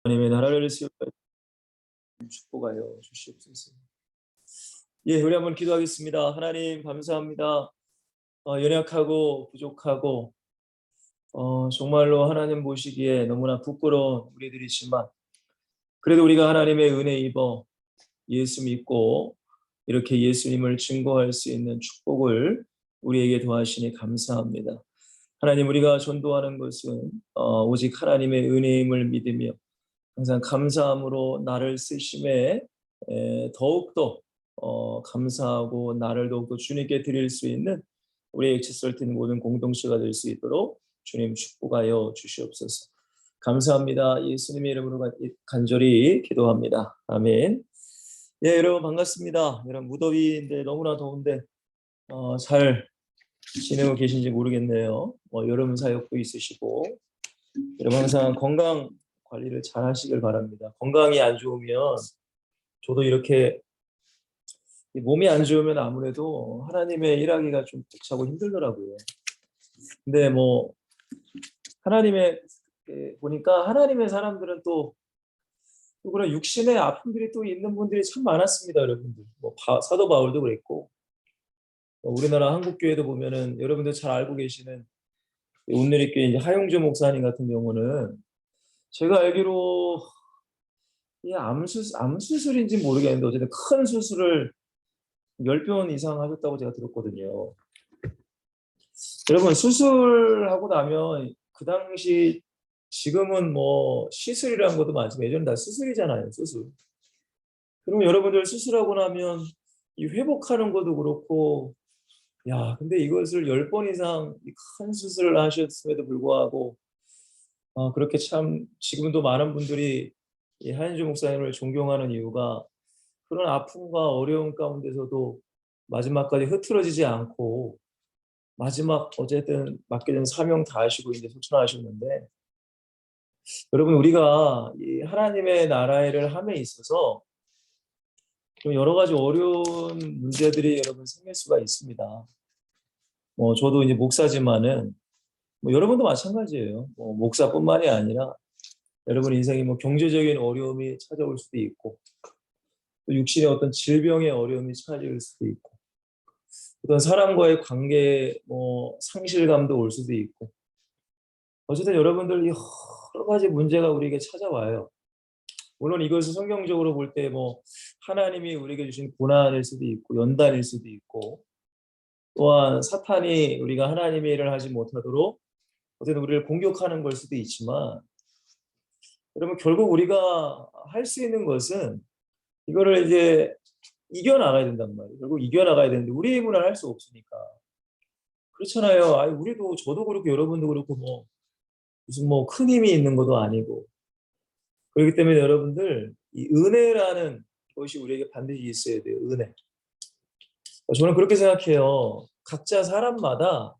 하나님의 나라를 세우여 축복하여 주시옵소서. 예, 우리 한번 기도하겠습니다. 하나님 감사합니다. 연약하고 부족하고 정말로 하나님 보시기에 너무나 부끄러운 우리들이지만 그래도 우리가 하나님의 은혜 입어 예수 믿고 이렇게 예수님을 증거할 수 있는 축복을 우리에게 더하시니 감사합니다. 하나님, 우리가 전도하는 것은 오직 하나님의 은혜임을 믿으며 항상 감사함으로 나를 쓰심에 더욱더 감사하고 나를 더욱더 주님께 드릴 수 있는 우리 엑시설틴 모든 공동체가 될 수 있도록 주님 축복하여 주시옵소서. 감사합니다. 예수님의 이름으로 간절히 기도합니다. 아멘. 예, 여러분 반갑습니다. 여러분 무더위인데 너무나 더운데 잘 지내고 계신지 모르겠네요. 여름 사역도 있으시고 여러분 항상 건강 관리를 잘 하시길 바랍니다. 건강이 안 좋으면 저도 이렇게 몸이 안 좋으면 아무래도 하나님의 일하기가 좀 벅차고 힘들더라고요. 근데 하나님의 보니까 하나님의 사람들은 또 그런 육신의 아픔들이 또 있는 분들이 참 많았습니다, 여러분들. 사도 바울도 그랬고 우리나라 한국교회도 보면은 여러분들 잘 알고 계시는 온누리교회 이제 하용주 목사님 같은 경우는 제가 알기로 이 암 수술인지 모르겠는데 어쨌든 큰 수술을 10번 이상 하셨다고 제가 들었거든요. 여러분 수술하고 나면 그 당시 지금은 시술이라는 것도 많지만 예전에 다 수술이잖아요. 수술. 그러면 여러분들 수술하고 나면 이 회복하는 것도 그렇고 근데 이것을 10번 이상 큰 수술을 하셨음에도 불구하고 그렇게 참 지금도 많은 분들이 이 한인주 목사님을 존경하는 이유가 그런 아픔과 어려움 가운데서도 마지막까지 흐트러지지 않고 마지막 어쨌든 맡겨진 사명 다 하시고 이제 소천하셨는데 여러분 우리가 이 하나님의 나라의 일을 함에 있어서 좀 여러 가지 어려운 문제들이 여러분 생길 수가 있습니다. 저도 이제 목사지만은 여러분도 마찬가지예요. 목사뿐만이 아니라 여러분 인생이 경제적인 어려움이 찾아올 수도 있고 또 육신의 어떤 질병의 어려움이 찾아올 수도 있고 어떤 사람과의 관계 상실감도 올 수도 있고 어쨌든 여러분들 여러 가지 문제가 우리에게 찾아와요. 물론 이것을 성경적으로 볼 때 하나님이 우리에게 주신 고난일 수도 있고 연단일 수도 있고 또한 사탄이 우리가 하나님의 일을 하지 못하도록 어쨌든 우리를 공격하는 걸 수도 있지만 여러분 결국 우리가 할 수 있는 것은 이거를 이제 이겨나가야 된단 말이에요. 결국 이겨나가야 되는데 우리 힘으로는 할 수 없으니까. 그렇잖아요. 우리도 저도 그렇고 여러분도 그렇고 무슨 큰 힘이 있는 것도 아니고 그렇기 때문에 여러분들 이 은혜라는 것이 우리에게 반드시 있어야 돼요. 은혜. 저는 그렇게 생각해요. 각자 사람마다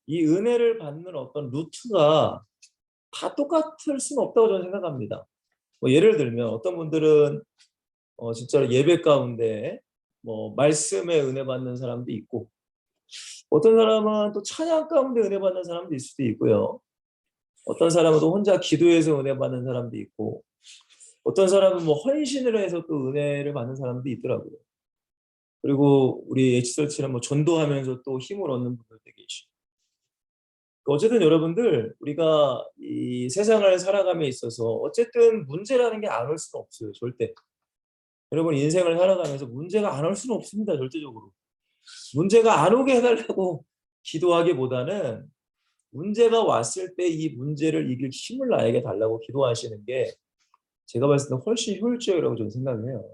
이 은혜를 받는 어떤 루트가 다 똑같을 수는 없다고 저는 생각합니다. 예를 들면 어떤 분들은 진짜로 예배 가운데 말씀에 은혜 받는 사람도 있고 어떤 사람은 또 찬양 가운데 은혜 받는 사람도 있을 수도 있고요. 어떤 사람은 또 혼자 기도해서 은혜 받는 사람도 있고 어떤 사람은 헌신을 해서 또 은혜를 받는 사람도 있더라고요. 그리고 우리 H설치는 전도하면서 또 힘을 얻는 분들도 계시고 어쨌든 여러분들 우리가 이 세상을 살아감에 있어서 어쨌든 문제라는 게 안 올 수는 없어요. 절대. 여러분 인생을 살아가면서 문제가 안 올 수는 없습니다. 절대적으로. 문제가 안 오게 해달라고 기도하기보다는 문제가 왔을 때 이 문제를 이길 힘을 나에게 달라고 기도하시는 게 제가 봤을 때 훨씬 효율적이라고 저는 생각을 해요.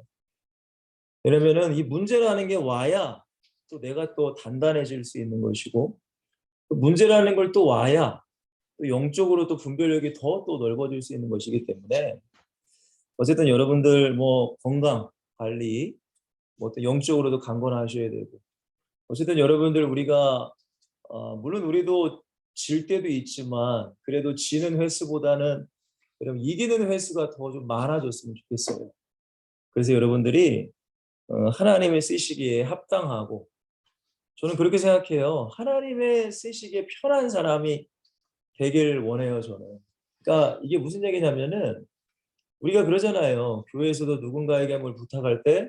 왜냐면은 이 문제라는 게 와야 또 내가 또 단단해질 수 있는 것이고 또 문제라는 걸 또 와야 또 영적으로 또 분별력이 더 또 넓어질 수 있는 것이기 때문에 어쨌든 여러분들 건강 관리 또 영적으로도 강건하셔야 되고 어쨌든 여러분들 우리가 물론 우리도 질 때도 있지만 그래도 지는 횟수보다는 여러분 이기는 횟수가 더 좀 많아졌으면 좋겠어요. 그래서 여러분들이 하나님의 쓰시기에 합당하고 저는 그렇게 생각해요. 하나님의 쓰시기에 편한 사람이 되길 원해요, 저는. 그러니까 이게 무슨 얘기냐면은 우리가 그러잖아요. 교회에서도 누군가에게 뭘 부탁할 때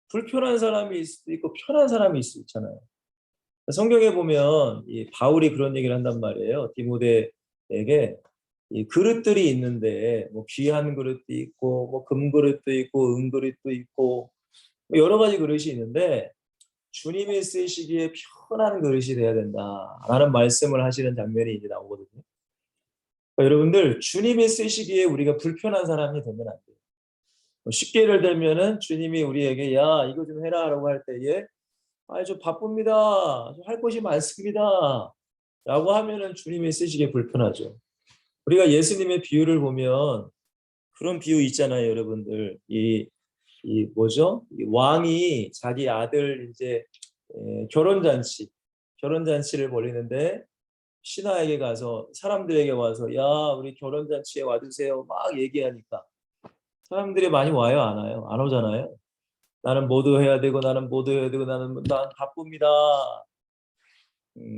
불편한 사람이 있을 수도 있고 편한 사람이 있을 수 있잖아요. 성경에 보면 이 바울이 그런 얘기를 한단 말이에요. 디모데에게 이 그릇들이 있는데 뭐 귀한 그릇도 있고 뭐 금그릇도 있고 은그릇도 있고 뭐 여러 가지 그릇이 있는데 주님이 쓰시기에 편한 그릇이 돼야 된다라는 말씀을 하시는 장면이 이제 나오거든요. 그러니까 여러분들 주님이 쓰시기에 우리가 불편한 사람이 되면 안 돼요. 뭐 쉽게 예를 들면은 주님이 우리에게 야 이거 좀 해라라고 할 때에 저 바쁩니다. 할 것이 많습니다. 라고 하면은 주님이 쓰시기에 불편하죠. 우리가 예수님의 비유를 보면 그런 비유 있잖아요, 여러분들. 이 뭐죠? 이 왕이 자기 아들 이제 결혼잔치를 벌이는데 신하에게 가서 사람들에게 와서 야 우리 결혼잔치에 와주세요 막 얘기하니까 사람들이 많이 와요 안 와요? 안 오잖아요. 나는 모두 해야 되고 나는 모두 해야 되고 난 바쁩니다.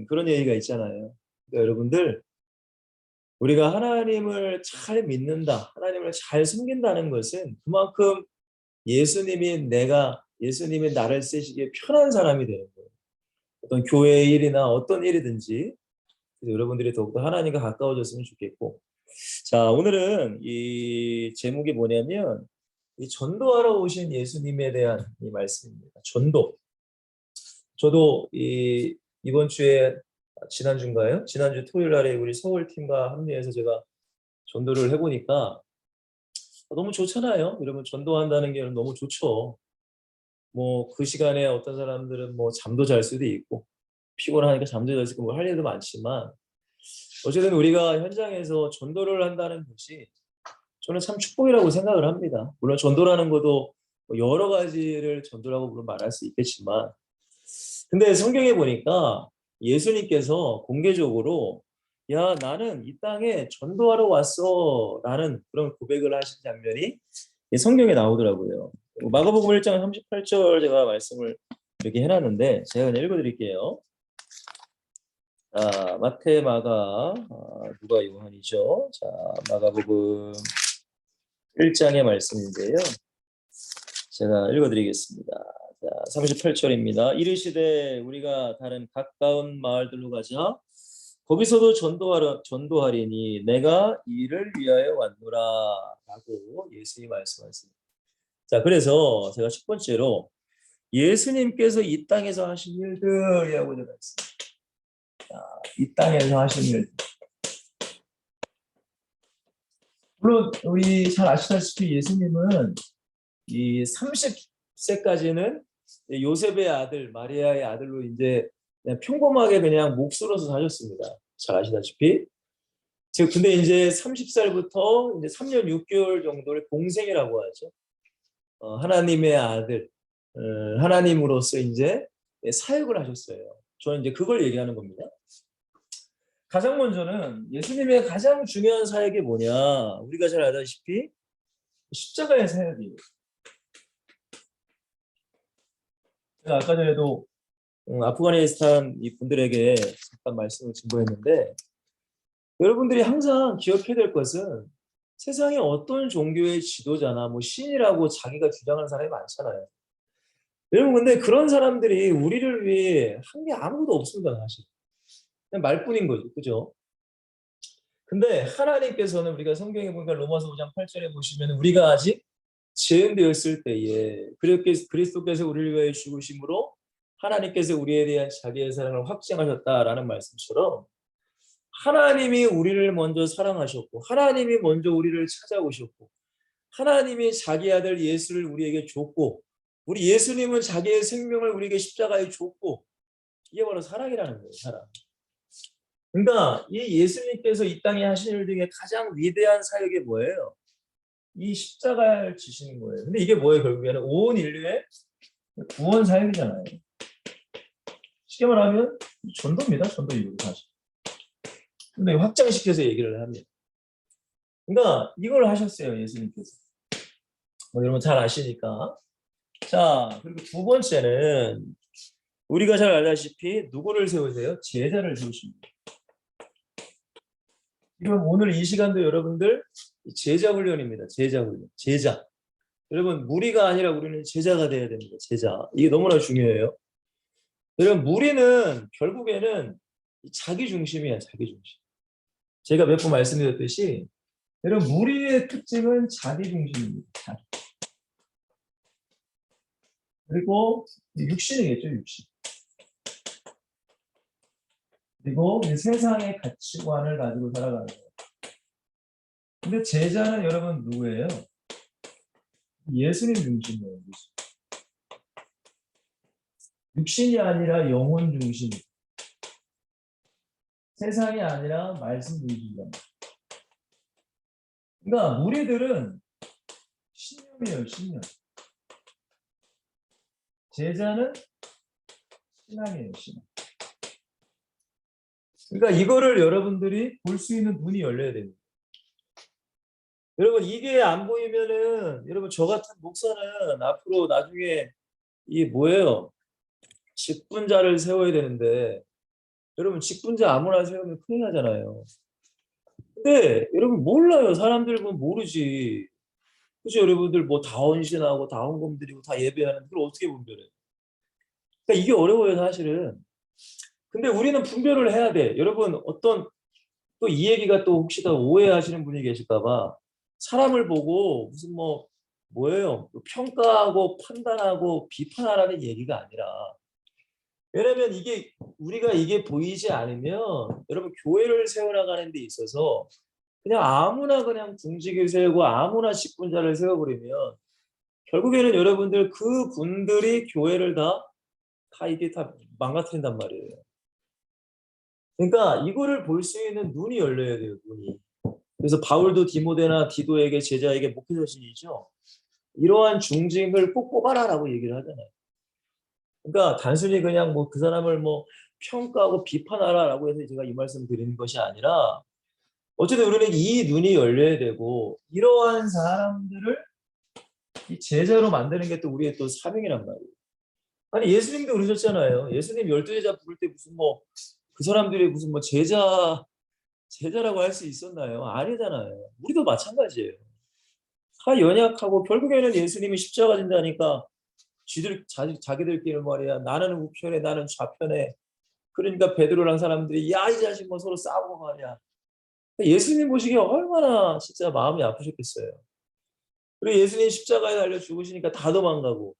그런 얘기가 있잖아요. 그러니까 여러분들 우리가 하나님을 잘 믿는다, 하나님을 잘 숨긴다는 것은 그만큼 예수님이 나를 쓰시기에 편한 사람이 되는 거예요. 어떤 교회의 일이나 어떤 일이든지 그래서 여러분들이 더욱더 하나님과 가까워졌으면 좋겠고 자 오늘은 이 제목이 뭐냐면 이 전도하러 오신 예수님에 대한 이 말씀입니다. 전도. 저도 이번 주에 지난주인가요? 지난주 토요일 날에 우리 서울 팀과 합류해서 제가 전도를 해보니까 너무 좋잖아요. 여러분 전도한다는 게 너무 좋죠. 뭐 그 시간에 어떤 사람들은 뭐 잠도 잘 수도 있고 피곤하니까 잠도 잘 수 있고 뭐 할 일도 많지만 어쨌든 우리가 현장에서 전도를 한다는 것이 저는 참 축복이라고 생각을 합니다. 물론 전도라는 것도 뭐 여러 가지를 전도라고 물론 말할 수 있겠지만 근데 성경에 보니까 예수님께서 공개적으로 야 나는 이 땅에 전도하러 왔어 라는 그런 고백을 하신 장면이 성경에 나오더라고요. 마가복음 1장 38절 제가 말씀을 이렇게 해놨는데 제가 그냥 읽어드릴게요. 자, 마태, 마가, 누가 요한이죠? 자, 마가복음 1장의 말씀인데요. 제가 읽어드리겠습니다. 자, 38절입니다. 이르시되 우리가 다른 가까운 마을들로 가자. 거기서도 전도하리니 내가 이를 위하여 왔노라 라고 예수님이 말씀하셨습니다. 자, 그래서 제가 첫 번째로 예수님께서 이 땅에서 하신 일들이라고 제가 했습니다. 이 땅에서 하신 일들. 물론 우리 잘 아시다시피 예수님은 이 30세까지는 요셉의 아들 마리아의 아들로 이제 그냥 평범하게 그냥 목수로서 사셨습니다. 잘 아시다시피. 즉 근데 이제 30살부터 이제 3년 6개월 정도를 공생이라고 하죠. 하나님의 아들, 하나님으로서 이제 사역을 하셨어요. 저는 이제 그걸 얘기하는 겁니다. 가장 먼저는 예수님의 가장 중요한 사역이 뭐냐? 우리가 잘 알다시피 십자가의 사역이에요. 제가 아까 전에도 아프가니스탄 이 분들에게 잠깐 말씀을 증거했는데 여러분들이 항상 기억해야 될 것은 세상에 어떤 종교의 지도자나 뭐 신이라고 자기가 주장하는 사람이 많잖아요. 여러분 근데 그런 사람들이 우리를 위해 한 게 아무것도 없습니다 사실. 그냥 말뿐인 거죠. 그죠? 근데 하나님께서는 우리가 성경에 보니까 로마서 5장 8절에 보시면 우리가 아직 죄인 되었을 때에 그리스도께서 우리를 위하여 죽으심으로 하나님께서 우리에 대한 자기의 사랑을 확증하셨다라는 말씀처럼 하나님이 우리를 먼저 사랑하셨고 하나님이 먼저 우리를 찾아오셨고 하나님이 자기 아들 예수를 우리에게 줬고 우리 예수님은 자기의 생명을 우리에게 십자가에 줬고 이게 바로 사랑이라는 거예요. 사랑. 그러니까 이 예수님께서 이 땅에 하신 일 중에 가장 위대한 사역이 뭐예요? 이 십자가를 지시는 거예요. 근데 이게 뭐예요? 결국에는 온 인류의 구원 사역이잖아요. 쉽게 말하면 전도입니다. 전도 이루고 사실. 근데 확장시켜서 얘기를 합니다. 그러니까 이걸 하셨어요. 예수님께서. 뭐 여러분 잘 아시니까. 자, 그리고 두 번째는 우리가 잘 알다시피 누구를 세우세요? 제자를 세우십니다. 그럼 오늘 이 시간도 여러분들 제자 훈련입니다. 제자 훈련. 제자. 여러분 무리가 아니라 우리는 제자가 돼야 됩니다. 제자. 이게 너무나 중요해요. 여러분 무리는 결국에는 자기 중심이야. 자기 중심. 제가 몇 번 말씀드렸듯이 여러분 무리의 특징은 자기 중심입니다. 자기. 그리고 육신이겠죠. 육신. 그리고 세상의 가치관을 가지고 살아가는 거예요. 근데 제자는 여러분 누구예요? 예수님 중심이에요. 육신이 아니라 영혼 중심. 세상이 아니라 말씀 중심입니다. 그러니까 무리들은 신념이에요. 신념. 제자는 신앙이에요. 신앙. 그러니까 이거를 여러분들이 볼 수 있는 눈이 열려야 됩니다. 여러분 이게 안 보이면은 여러분 저 같은 목사는 앞으로 나중에 이게 뭐예요? 직분자를 세워야 되는데 여러분 직분자 아무나 세우면 큰일 나잖아요. 근데 여러분 몰라요. 사람들 보면 모르지. 그죠? 여러분들 뭐 다 헌신하고 다 헌금 드리고 다 예배하는 그걸 어떻게 분별해? 그러니까 이게 어려워요 사실은. 근데 우리는 분별을 해야 돼. 여러분 어떤 또 이 얘기가 또 혹시 더 오해하시는 분이 계실까 봐 사람을 보고 무슨 뭐예요? 평가하고 판단하고 비판하라는 얘기가 아니라 왜냐면 이게 우리가 이게 보이지 않으면 여러분 교회를 세워나가는 데 있어서 그냥 아무나 그냥 중직을 세우고 아무나 직분자를 세워버리면 결국에는 여러분들 그 분들이 교회를 다 이게 다 망가뜨린단 말이에요. 그러니까 이거를 볼 수 있는 눈이 열려야 돼요. 눈이. 그래서 바울도 디모데나 디도에게 제자에게 목회자신이죠. 이러한 중직을 꼭 뽑아라라고 얘기를 하잖아요. 그러니까 단순히 그냥 뭐 그 사람을 뭐 평가하고 비판하라라고 해서 제가 이 말씀 드리는 것이 아니라 어쨌든 우리는 이 눈이 열려야 되고 이러한 사람들을 이 제자로 만드는 게 또 우리의 또 사명이란 말이에요. 아니 예수님도 그러셨잖아요. 예수님 12제자 부를 때 무슨 뭐 그 사람들이 무슨 뭐 제자라고 할 수 있었나요? 아니잖아요. 우리도 마찬가지예요. 다 연약하고 결국에는 예수님이 십자가 진다니까 자기들끼리 말이야. 나는 우편에 나는 좌편에. 그러니까 베드로랑 사람들이 야 이 자식 뭐 서로 싸우고 말이야. 예수님 보시기에 얼마나 진짜 마음이 아프셨겠어요. 그리고 예수님 십자가에 달려 죽으시니까 다 도망가고.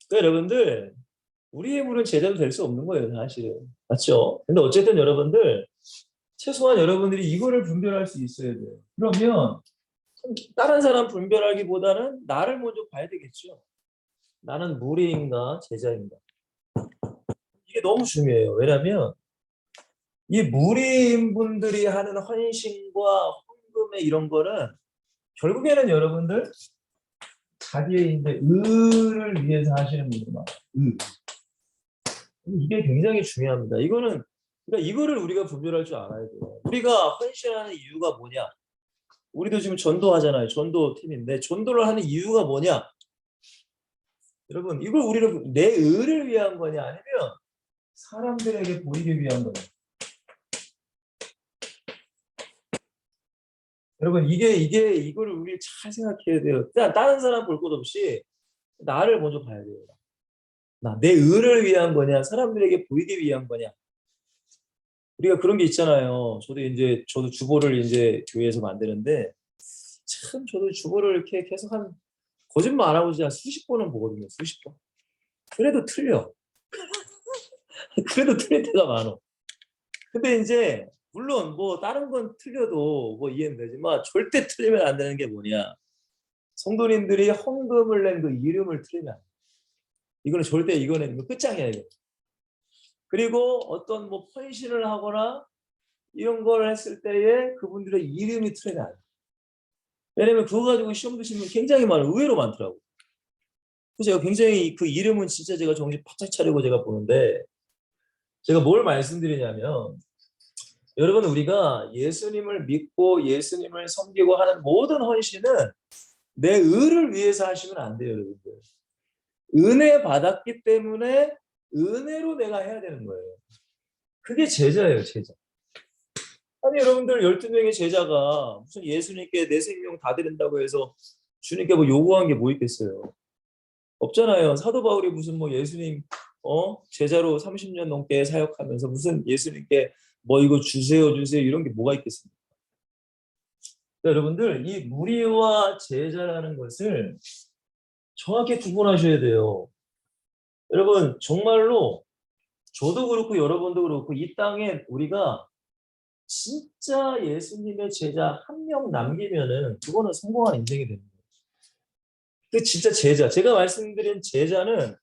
그러니까 여러분들 우리의 물은 제자도 될 수 없는 거예요 사실은. 맞죠? 근데 어쨌든 여러분들 최소한 여러분들이 이거를 분별할 수 있어야 돼요. 그러면 다른 사람 분별하기보다는 나를 먼저 봐야 되겠죠. 나는 무리인가 제자인가. 이게 너무 중요해요. 왜냐하면 이 무리인 분들이 하는 헌신과 헌금의 이런 거는 결국에는 여러분들 자기의 이제 의를 위해서 하시는 분들 많아요. 이게 굉장히 중요합니다. 그러니까 이거를 우리가 분별할 줄 알아야 돼요. 우리가 헌신하는 이유가 뭐냐? 우리도 지금 전도하잖아요. 전도팀인데 전도를 하는 이유가 뭐냐? 여러분 이걸 우리를 내 의를 위한 거냐 아니면 사람들에게 보이기 위한 거냐? 여러분 이거를 우리 잘 생각해야 돼요. 그냥 다른 사람 볼 것 없이 나를 먼저 봐야 돼요. 내 의를 위한 거냐, 사람들에게 보이기 위한 거냐. 우리가 그런 게 있잖아요. 저도 주보를 이제 교회에서 만드는데 참 저도 주보를 이렇게 계속 거짓말 안 하고 그냥 수십 번은 보거든요. 수십 번. 그래도 틀려. 그래도 틀릴 때가 많어. 근데 이제 물론 뭐 다른 건 틀려도 뭐 이해는 되지만 절대 틀리면 안 되는 게 뭐냐. 성도님들이 헌금을 낸 그 이름을 틀리면 안 돼. 이거는 끝장이야 이거. 그리고 어떤 뭐 헌신을 하거나 이런 걸 했을 때에 그분들의 이름이 틀리면 안 돼. 왜냐면 그거 가지고 시험 드시면 굉장히 의외로 많더라고. 그래서 제가 굉장히 그 이름은 진짜 제가 정신 바짝 차리고 제가 보는데 제가 뭘 말씀드리냐면 여러분 우리가 예수님을 믿고 예수님을 섬기고 하는 모든 헌신은 내 의를 위해서 하시면 안 돼요, 여러분들. 은혜 받았기 때문에 은혜로 내가 해야 되는 거예요. 그게 제자예요, 제자. 아니 여러분들 12명의 제자가 무슨 예수님께 내 생명 다 드린다고 해서 주님께 뭐 요구한 게 뭐 있겠어요? 없잖아요. 사도 바울이 무슨 뭐 예수님 제자로 30년 넘게 사역하면서 무슨 예수님께 뭐 이거 주세요 주세요 이런 게 뭐가 있겠습니까? 여러분들 이 무리와 제자라는 것을 정확히 구분하셔야 돼요. 여러분 정말로 저도 그렇고 여러분도 그렇고 이 땅에 우리가 진짜 예수님의 제자 한 명 남기면은 그거는 성공한 인생이 되는 거예요. 그 진짜 제자, 제가 말씀드린 제자는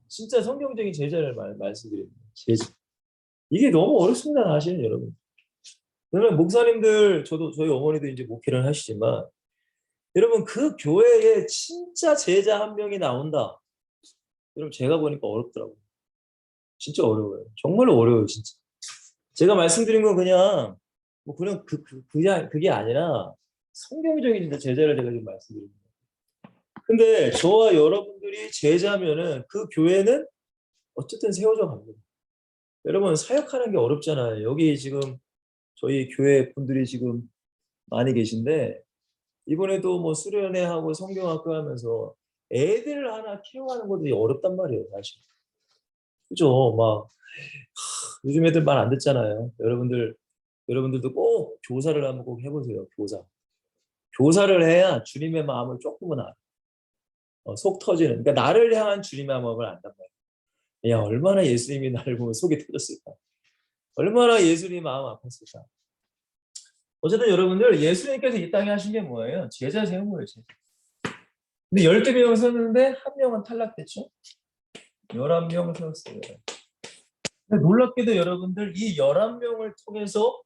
진짜 성경적인 제자를 말씀드립니다. 제자. 이게 너무 어렵습니다, 사실은 여러분. 그러면 목사님들, 저도 저희 어머니도 이제 목회를 하시지만 여러분 그 교회에 진짜 제자 한 명이 나온다. 여러분 제가 보니까 어렵더라고요. 진짜 어려워요. 정말로 어려워요, 진짜. 제가 말씀드린 건 그냥 뭐 그냥 그게 아니라 성경적인 진짜 제자를 제가 지금 말씀드립니다. 근데 저와 여러분들이 제자면은 그 교회는 어쨌든 세워져 갑니다. 여러분 사역하는 게 어렵잖아요. 여기 지금 저희 교회 분들이 지금 많이 계신데 이번에도 뭐 수련회 하고 성경학교 하면서 애들 하나 케어하는 것도 어렵단 말이에요, 사실. 그죠? 막 요즘 애들 말 안 듣잖아요. 여러분들도 꼭 교사를 한번 꼭 해보세요. 교사. 교사를 해야 주님의 마음을 조금은 알아. 속 터지는. 그러니까 나를 향한 주님의 마음을 안단 말이야. 야, 얼마나 예수님이 나를 보면 속이 터졌을까. 얼마나 예수님 마음 아팠을까. 어쨌든 여러분들 예수님께서 이 땅에 하신 게 뭐예요? 제자 세운 거예요. 제자. 근데 12명 세웠는데 한 명은 탈락됐죠. 11명 세웠어요. 근데 놀랍게도 여러분들 이 11명을 통해서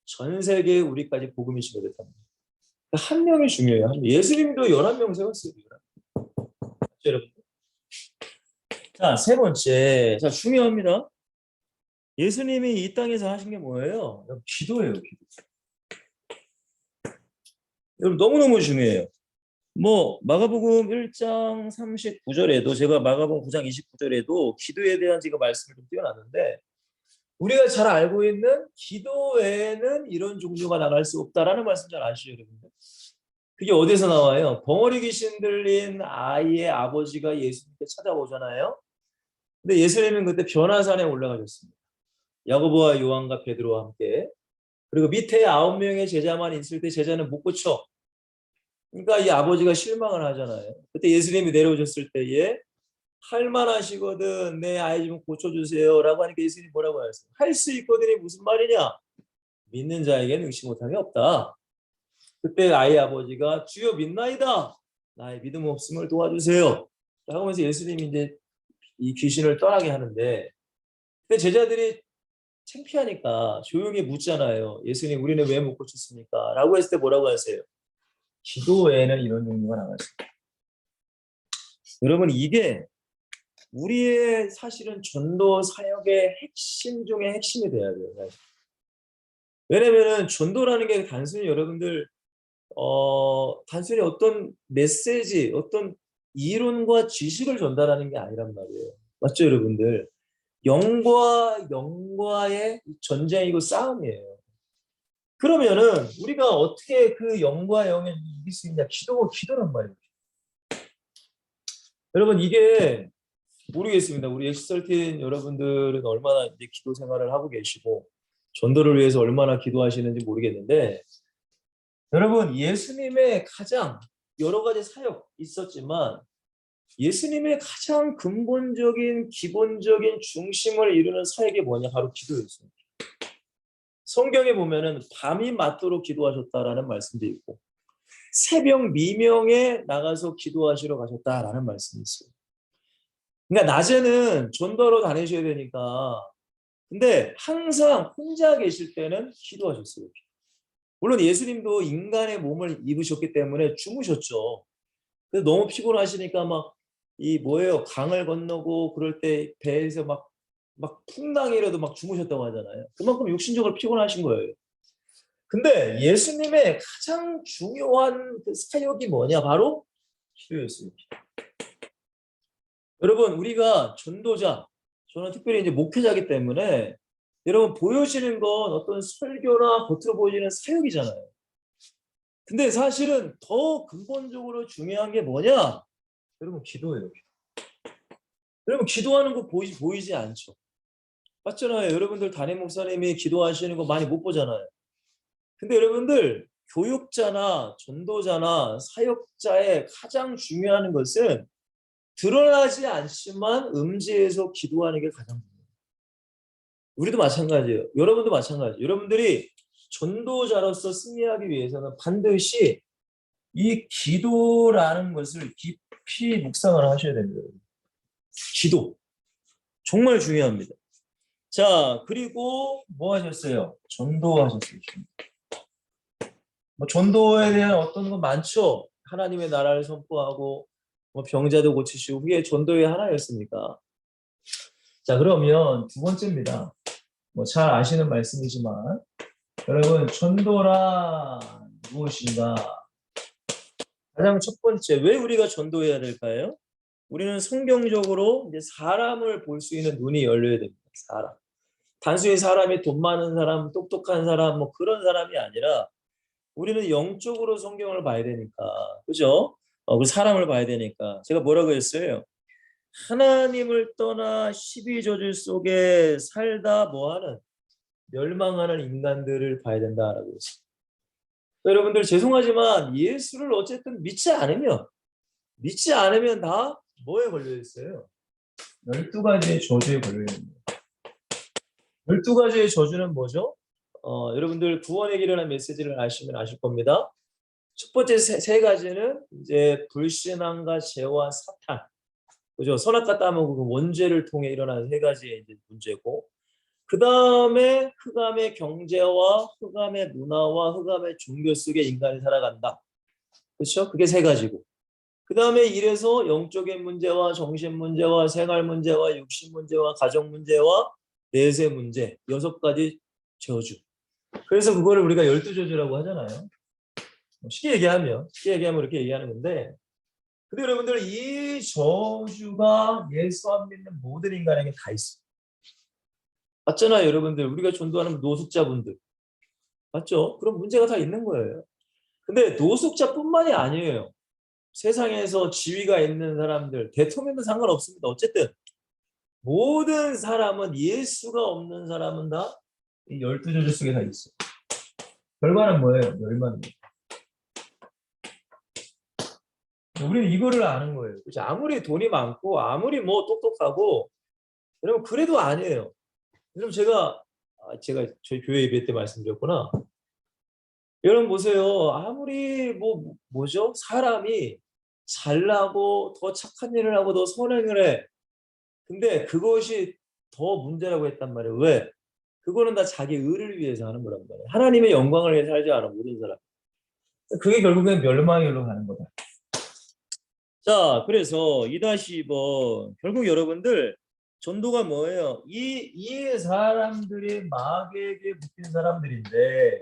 전 세계에 우리까지 복음이 전해졌답니다. 한 명이 중요해요. 예수님도 11명 세웠어요. 여러분. 자, 세 번째. 자, 중요합니다. 예수님이 이 땅에서 하신 게 뭐예요? 기도예요, 기도. 여러분, 너무너무 중요해요. 뭐, 마가복음 1장 39절에도, 제가 마가복음 9장 29절에도 기도에 대한 제가 말씀을 좀 띄워놨는데, 우리가 잘 알고 있는 기도 외에는 이런 종류가 나갈 수 없다라는 말씀 잘 아시죠, 여러분들? 그게 어디서 나와요? 벙어리 귀신 들린 아이의 아버지가 예수님께 찾아오잖아요. 근데 예수님은 그때 변화산에 올라가셨습니다. 야고보와 요한과 베드로와 함께. 그리고 밑에 9명의 제자만 있을 때 제자는 못 고쳐. 그러니까 이 아버지가 실망을 하잖아요. 그때 예수님이 내려오셨을 때에 할만하시거든 내 아이 좀 고쳐주세요 라고 하니까 예수님이 뭐라고 하셨어요? 할 수 있거든이 무슨 말이냐? 믿는 자에게는 의심 못함이 없다. 그때 아이 아버지가 주여 믿나이다. 나의 믿음 없음을 도와주세요. 라고 하면서 예수님이 이제 이 귀신을 떠나게 하는데 그때 제자들이 창피하니까 조용히 묻잖아요. 예수님 우리는 왜 못 고쳤습니까? 라고 했을 때 뭐라고 하세요? 기도 외에는 이런 종류가 나왔습니다. 여러분 이게 우리의 사실은 전도 사역의 핵심 중에 핵심이 돼야 돼요. 사실. 왜냐면은 전도라는 게 단순히 여러분들 단순히 어떤 메시지, 어떤 이론과 지식을 전달하는 게 아니란 말이에요. 맞죠, 여러분들? 영과 영과의 전쟁이고 싸움이에요. 그러면은 우리가 어떻게 그 영과 영을 이길 수 있냐? 기도란 말이에요. 여러분 이게 모르겠습니다. 우리 엑스설틴 여러분들은 얼마나 이제 기도 생활을 하고 계시고 전도를 위해서 얼마나 기도하시는지 모르겠는데 여러분 예수님의 가장 여러 가지 사역 있었지만 예수님의 가장 근본적인 기본적인 중심을 이루는 사역이 뭐냐? 바로 기도였습니다. 성경에 보면은 밤이 맞도록 기도하셨다라는 말씀도 있고 새벽 미명에 나가서 기도하시러 가셨다라는 말씀이 있어요. 그러니까 낮에는 전도로 다니셔야 되니까 근데 항상 혼자 계실 때는 기도하셨어요. 물론 예수님도 인간의 몸을 입으셨기 때문에 주무셨죠. 근데 너무 피곤하시니까 막 이 뭐예요? 강을 건너고 그럴 때 배에서 막 풍랑이라도 막 주무셨다고 하잖아요. 그만큼 육신적으로 피곤하신 거예요. 근데 예수님의 가장 중요한 그 사역이 뭐냐? 바로 기도였습니다. 여러분, 우리가 전도자, 저는 특별히 이제 목회자이기 때문에 여러분 보여지는 건 어떤 설교나 겉으로 보여지는 사역이잖아요. 근데 사실은 더 근본적으로 중요한 게 뭐냐? 여러분 기도예요. 여러분 기도하는 거 보이지 않죠? 맞잖아요. 여러분들 담임 목사님이 기도하시는 거 많이 못 보잖아요. 근데 여러분들 교육자나 전도자나 사역자의 가장 중요한 것은 드러나지 않지만 음지에서 기도하는 게 가장 중요해요. 우리도 마찬가지예요. 여러분도 마찬가지예요. 여러분들이 전도자로서 승리하기 위해서는 반드시 이 기도라는 것을 깊이 묵상을 하셔야 됩니다. 기도. 정말 중요합니다. 자, 그리고 뭐 하셨어요? 전도하셨어요. 뭐 전도에 대한 어떤 거 많죠. 하나님의 나라를 선포하고 뭐 병자도 고치시고 그게 전도의 하나였습니까? 자, 그러면 두 번째입니다. 뭐 잘 아시는 말씀이지만 여러분 전도란 무엇인가? 가장 첫 번째 왜 우리가 전도해야 될까요? 우리는 성경적으로 이제 사람을 볼 수 있는 눈이 열려야 됩니다. 사람. 단순히 사람이 돈 많은 사람, 똑똑한 사람 뭐 그런 사람이 아니라 우리는 영적으로 성경을 봐야 되니까, 그죠? 그 사람을 봐야 되니까. 제가 뭐라고 했어요? 하나님을 떠나 12저주 속에 살다 뭐하는 멸망하는 인간들을 봐야 된다라고 했어요. 여러분들 죄송하지만 예수를 어쨌든 믿지 않으면 다 뭐에 걸려 있어요? 12가지의 저주에 걸려 있는 거예요. 12가지의 저주는 뭐죠? 여러분들 구원의 길이라는 메시지를 아시면 아실 겁니다. 첫 번째 세 가지는 이제 불신앙과 죄와 사탄, 그죠? 선악과 따먹고 그 원죄를 통해 일어나는 세 가지의 이제 문제고, 그 다음에 흑암의 경제와 흑암의 문화와 흑암의 종교 속에 인간이 살아간다. 그렇죠? 그게 세 가지고. 그 다음에 이래서 영적인 문제와 정신 문제와 생활 문제와 육신 문제와 가정 문제와 내세 문제, 6가지 저주. 그래서 그거를 우리가 12저주라고 하잖아요. 쉽게 얘기하면 이렇게 얘기하는 건데, 근데 여러분들 이 저주가 예수 안 믿는 모든 인간에게 다 있어요. 맞잖아요, 여러분들. 우리가 전도하는 노숙자분들. 맞죠? 그런 문제가 다 있는 거예요. 근데 노숙자뿐만이 아니에요. 세상에서 지위가 있는 사람들, 대통령도 상관없습니다. 어쨌든 모든 사람은 예수가 없는 사람은 다 이 12저주 속에 다 있어요. 결과는 뭐예요? 멸망이에요. 우리는 이거를 아는 거예요. 그렇죠? 아무리 돈이 많고 아무리 뭐 똑똑하고 여러분 그래도 아니에요. 여러분 제가 저희 교회 예배 때 말씀드렸구나. 여러분 보세요. 아무리 뭐죠? 사람이 잘나고 더 착한 일을 하고 더 선행을 해. 근데 그것이 더 문제라고 했단 말이에요. 왜? 그거는 다 자기 의를 위해서 하는 거란 말이에요. 하나님의 영광을 위해서 살지 않아 모든 사람. 그게 결국엔 멸망의 길로 가는 거다. 자, 그래서 2-2번 결국 여러분들 전도가 뭐예요? 이 사람들이 마귀에게 묶인 사람들인데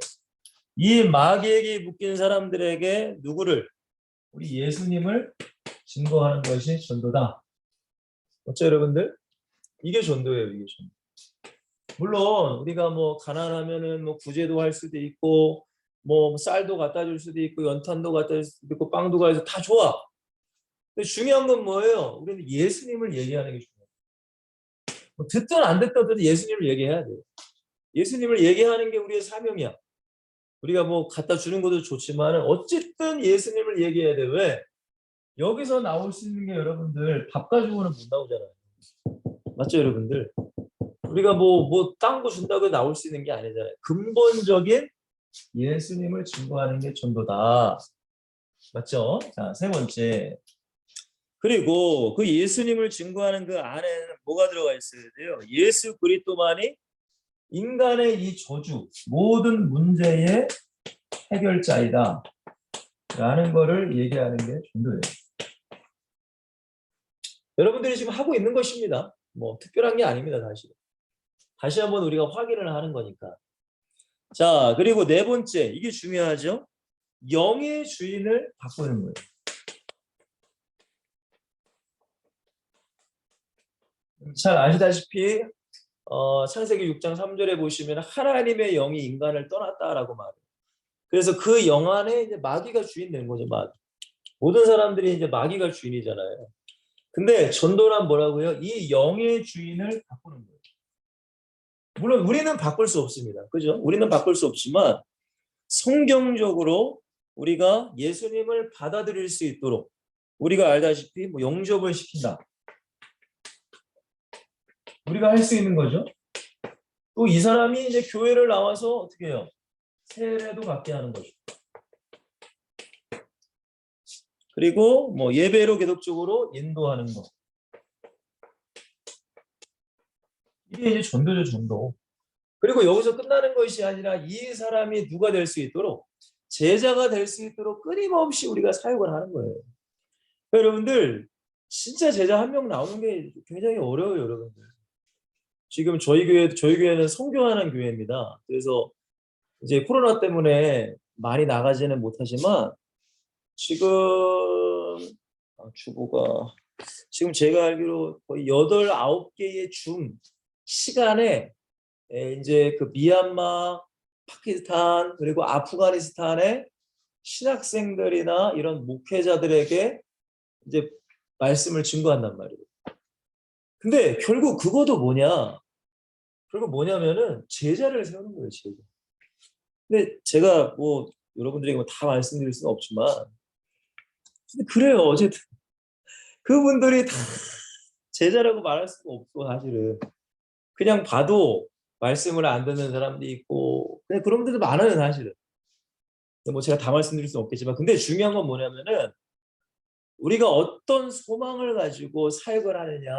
이 마귀에게 묶인 사람들에게 누구를? 우리 예수님을 증거하는 것이 전도다. 어째 여러분들? 이게 전도예요. 이게 전도. 물론 우리가 뭐 가난하면은 뭐 구제도 할 수도 있고 뭐 쌀도 갖다 줄 수도 있고 연탄도 갖다 줄 수도 있고 빵도 가서 다 좋아. 근데 중요한 건 뭐예요? 우리는 예수님을 얘기하는 게 중요해요. 뭐 듣든 안 듣든 예수님을 얘기해야 돼요. 예수님을 얘기하는 게 우리의 사명이야. 우리가 뭐 갖다 주는 것도 좋지만 어쨌든 예수님을 얘기해야 돼. 왜? 여기서 나올 수 있는 게 여러분들 밥 가지고는 못 나오잖아요. 맞죠, 여러분들? 우리가 딴 거 준다고 나올 수 있는 게 아니잖아요. 근본적인 예수님을 증거하는 게 전도다. 맞죠? 자, 세 번째. 그리고 그 예수님을 증거하는 그 안에는 뭐가 들어가 있어야 돼요? 예수 그리스도만이 인간의 이 저주, 모든 문제의 해결자이다. 라는 거를 얘기하는 게 전도예요. 여러분들이 지금 하고 있는 것입니다. 뭐 특별한 게 아닙니다, 사실. 다시 한번 우리가 확인을 하는 거니까. 자, 그리고 네 번째, 이게 중요하죠. 영의 주인을 바꾸는 거예요. 잘 아시다시피 창세기 6장 3절에 보시면 하나님의 영이 인간을 떠났다라고 말해요. 그래서 그 영 안에 이제 마귀가 주인 된 거죠. 마귀. 모든 사람들이 이제 마귀가 주인이잖아요. 근데 전도란 뭐라고요? 이 영의 주인을 바꾸는 거예요. 물론 우리는 바꿀 수 없습니다. 그죠? 우리는 바꿀 수 없지만 성경적으로 우리가 예수님을 받아들일 수 있도록 우리가 알다시피 뭐 영접을 시킨다. 우리가 할 수 있는 거죠. 또 이 사람이 이제 교회를 나와서 어떻게 해요? 세례도 받게 하는 거죠. 그리고 뭐 예배로 계속적으로 인도하는 거. 이게 이제 전도죠, 전도. 그리고 여기서 끝나는 것이 아니라 이 사람이 누가 될 수 있도록 제자가 될 수 있도록 끊임없이 우리가 사역을 하는 거예요. 여러분들 진짜 제자 한 명 나오는 게 굉장히 어려워요, 여러분들. 지금 저희 교회는 선교하는 교회입니다. 그래서 이제 코로나 때문에 많이 나가지는 못하지만 지금 주보가 지금 제가 알기로 거의 8, 9개의 중 시간에 이제 그 미얀마, 파키스탄 그리고 아프가니스탄의 신학생들이나 이런 목회자들에게 이제 말씀을 증거한단 말이에요. 근데 결국 그것도 뭐냐면은 제자를 세우는 거예요, 제자. 근데 제가 뭐 여러분들에게 뭐 다 말씀드릴 수는 없지만 근데 그래요. 어쨌든 그분들이 다 제자라고 말할 수가 없고 사실은 그냥 봐도 말씀을 안 듣는 사람도 있고 그냥 그런 분들도 많아요, 사실은. 뭐 제가 다 말씀드릴 수는 없겠지만 근데 중요한 건 뭐냐면은 우리가 어떤 소망을 가지고 사역을 하느냐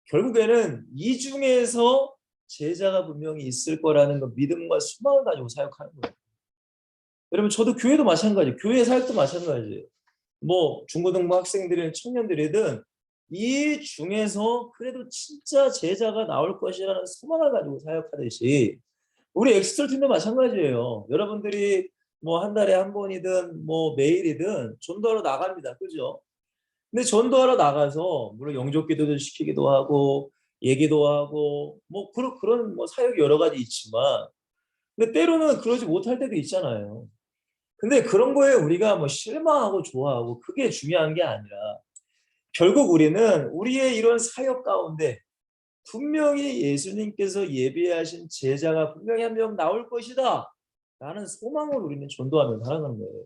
결국에는 이 중에서 제자가 분명히 있을 거라는 그 믿음과 소망을 가지고 사역하는 거예요. 여러분 저도 교회도 마찬가지예요. 교회 사역도 마찬가지예요. 뭐 중고등부 학생들이든 청년들이든 이 중에서 그래도 진짜 제자가 나올 것이라는 소망을 가지고 사역하듯이 우리 엑스트라 팀도 마찬가지예요. 여러분들이 뭐 한 달에 한 번이든 뭐 매일이든 전도하러 나갑니다. 그죠? 근데 전도하러 나가서 물론 영접 기도도 시키기도 하고 얘기도 하고 뭐 그런 뭐 사역이 여러 가지 있지만 근데 때로는 그러지 못할 때도 있잖아요. 근데 그런 거에 우리가 뭐 실망하고 좋아하고 그게 중요한 게 아니라 결국 우리는 우리의 이런 사역 가운데 분명히 예수님께서 예비하신 제자가 분명히 한 명 나올 것이다 라는 소망을 우리는 전도하면서 살아가는 거예요.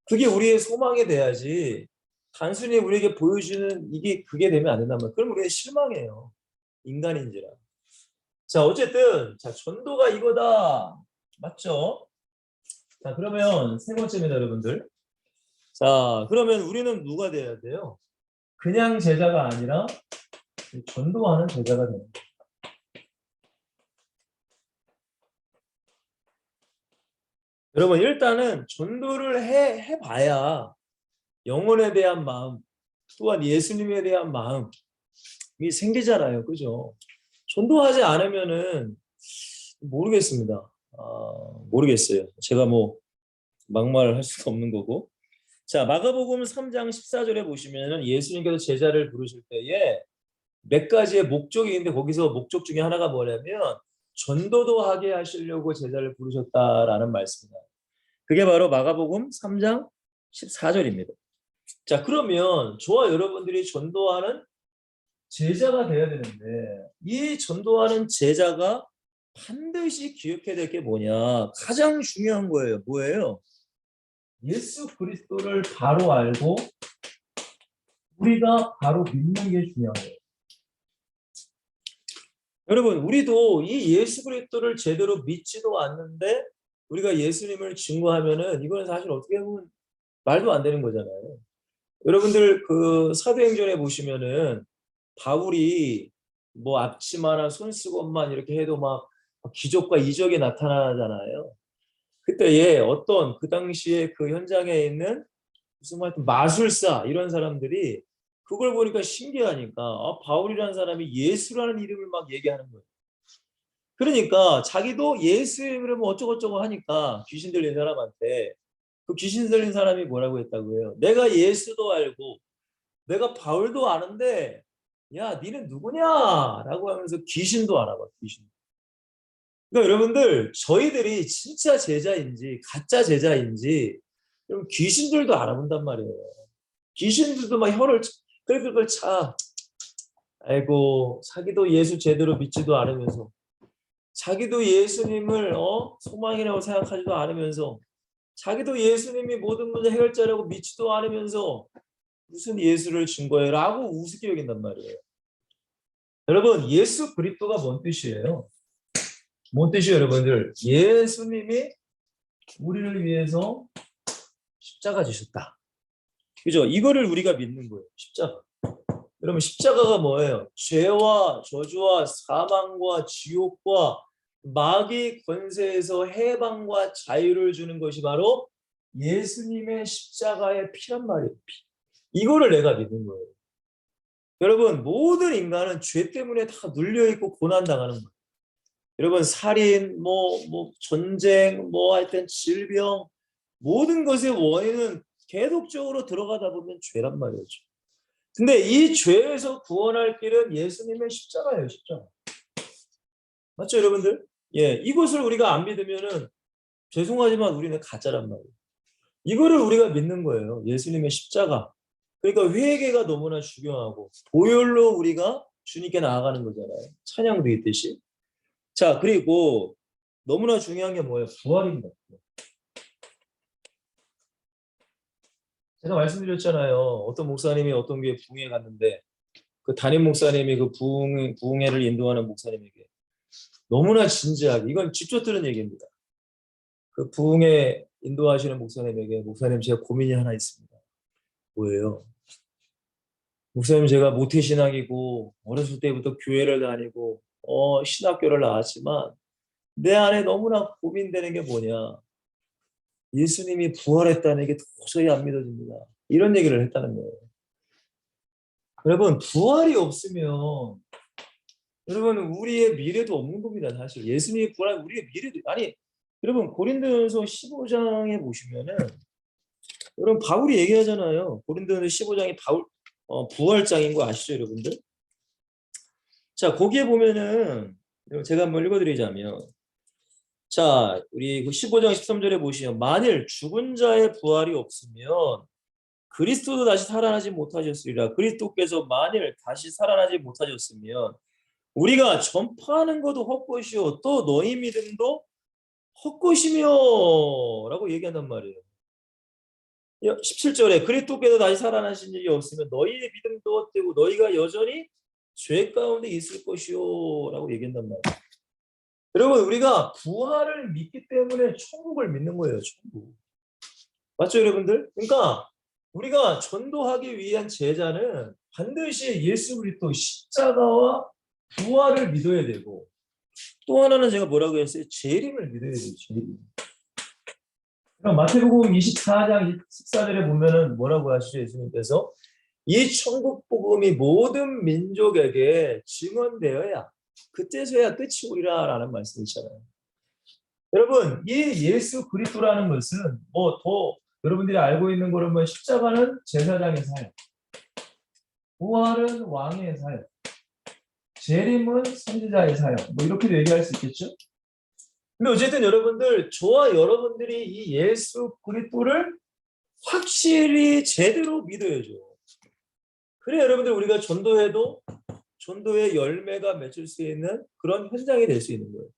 그게 우리의 소망이 돼야지 단순히 우리에게 보여주는 이게 그게 되면 안 된단 말이에요. 그럼 우리는 실망해요. 인간인지라. 자 어쨌든 자 전도가 이거다. 맞죠? 자 그러면 세 번째입니다 여러분들. 자 그러면 우리는 누가 돼야 돼요? 그냥 제자가 아니라 전도하는 제자가 되는 거예요. 여러분 일단은 전도를 해봐야 영혼에 대한 마음 또한 예수님에 대한 마음이 생기잖아요. 그죠? 전도하지 않으면은 모르겠습니다. 모르겠어요. 제가 뭐 막말을 할 수도 없는 거고. 자 마가복음 3장 14절에 보시면은 예수님께서 제자를 부르실 때에 몇 가지의 목적이 있는데 거기서 목적 중에 하나가 뭐냐면 전도도 하게 하시려고 제자를 부르셨다라는 말씀입니다. 그게 바로 마가복음 3장 14절입니다. 자 그러면 저와 여러분들이 전도하는 제자가 되어야 되는데 이 전도하는 제자가 반드시 기억해야 될 게 뭐냐 가장 중요한 거예요. 뭐예요? 예수 그리스도를 바로 알고 우리가 바로 믿는 게 중요한 거예요. 여러분 우리도 이 예수 그리스도를 제대로 믿지도 않는데 우리가 예수님을 증거하면은 이거는 사실 어떻게 보면 말도 안 되는 거잖아요. 여러분들 그 사도행전에 보시면은 바울이 뭐 앞치마나 손수건만 이렇게 해도 막 기적과 이적이 나타나잖아요. 그때에 어떤 그 당시에 그 현장에 있는 무슨 뭐 마술사 이런 사람들이 그걸 보니까 신기하니까 바울이라는 사람이 예수라는 이름을 막 얘기하는 거예요. 그러니까 자기도 예수 이름을 뭐 어쩌고저쩌고 하니까 귀신 들린 사람한테 그 귀신 들린 사람이 뭐라고 했다고 해요. 내가 예수도 알고 내가 바울도 아는데 야, 니는 누구냐라고 하면서 귀신도 알아봐. 귀신. 그러니까 여러분들 저희들이 진짜 제자인지 가짜 제자인지 여러분 귀신들도 알아본단 말이에요. 귀신들도 막 혀를 끌끌끌 차. 아이고 자기도 예수 제대로 믿지도 않으면서 자기도 예수님을 소망이라고 생각하지도 않으면서 자기도 예수님이 모든 문제 해결자라고 믿지도 않으면서 무슨 예수를 준 거예요? 라고 우습게 여긴단 말이에요. 여러분 예수 그리스도가 뭔 뜻이에요? 뭔 뜻이에요 여러분들? 예수님이 우리를 위해서 십자가 지셨다. 그죠? 이거를 우리가 믿는 거예요. 십자가. 여러분 십자가가 뭐예요? 죄와 저주와 사망과 지옥과 마귀 권세에서 해방과 자유를 주는 것이 바로 예수님의 십자가의 피란 말이에요. 피. 이거를 내가 믿는 거예요. 여러분 모든 인간은 죄 때문에 다 눌려있고 고난당하는 거예요. 여러분 살인, 전쟁, 하여튼 질병 모든 것의 원인은 계속적으로 들어가다 보면 죄란 말이죠. 근데 이 죄에서 구원할 길은 예수님의 십자가예요, 십자가. 맞죠, 여러분들? 예, 이것을 우리가 안 믿으면은 죄송하지만 우리는 가짜란 말이에요. 이거를 우리가 믿는 거예요. 예수님의 십자가. 그러니까 회개가 너무나 중요하고 보혈로 우리가 주님께 나아가는 거잖아요. 찬양도 있듯이. 자, 그리고 너무나 중요한 게 뭐예요? 부활입니다. 제가 말씀드렸잖아요. 어떤 목사님이 어떤 교회 부흥회 갔는데 그 담임 목사님이 그 부흥회를 인도하는 목사님에게 너무나 진지하게 이건 직접 들은 얘기입니다. 그 부흥회 인도하시는 목사님에게 목사님 제가 고민이 하나 있습니다. 뭐예요? 목사님 제가 모태신앙이고 어렸을 때부터 교회를 다니고 신학교를 나왔지만 내 안에 너무나 고민되는 게 뭐냐. 예수님이 부활했다는 게 도저히 안 믿어집니다. 이런 얘기를 했다는 거예요. 여러분 부활이 없으면 여러분 우리의 미래도 없는 겁니다. 사실 예수님이 부활한 우리의 미래도 아니 여러분 고린도전서 15장에 보시면은 여러분 바울이 얘기하잖아요. 고린도전서 15장이 바울 부활장인 거 아시죠, 여러분들? 자 거기에 보면은 제가 한번 읽어드리자면 자 우리 15장 13절에 보시면 만일 죽은 자의 부활이 없으면 그리스도도 다시 살아나지 못하셨으리라. 그리스도께서 만일 다시 살아나지 못하셨으면 우리가 전파하는 것도 헛것이요 또 너희 믿음도 헛것이며 라고 얘기한단 말이에요. 17절에 그리스도께서 다시 살아나신 일이 없으면 너희의 믿음도 헛되고 너희가 여전히 죄 가운데 있을 것이요 라고 얘기한단 말이에요. 여러분 우리가 부활을 믿기 때문에 천국을 믿는 거예요. 천국. 맞죠 여러분들? 그러니까 우리가 전도하기 위한 제자는 반드시 예수 그리스도 십자가와 부활을 믿어야 되고 또 하나는 제가 뭐라고 했어요? 재림을 믿어야 돼요. 재림. 그럼 마태복음 24장 14절에 보면은 뭐라고 하시죠? 예수님께서 이 천국 복음이 모든 민족에게 증언되어야 그때서야 끝이 오리라라는 말씀이잖아요. 여러분 이 예수 그리스도라는 것은 더 여러분들이 알고 있는 거는 십자가는 제사장의 사역, 부활은 왕의 사역, 재림은 선지자의 사역. 이렇게도 얘기할 수 있겠죠? 근데 어쨌든 여러분들 저와 여러분들이 이 예수 그리스도를 확실히 제대로 믿어야죠. 그래 여러분들 우리가 전도해도 전도의 열매가 맺을 수 있는 그런 현장이 될 수 있는 거예요.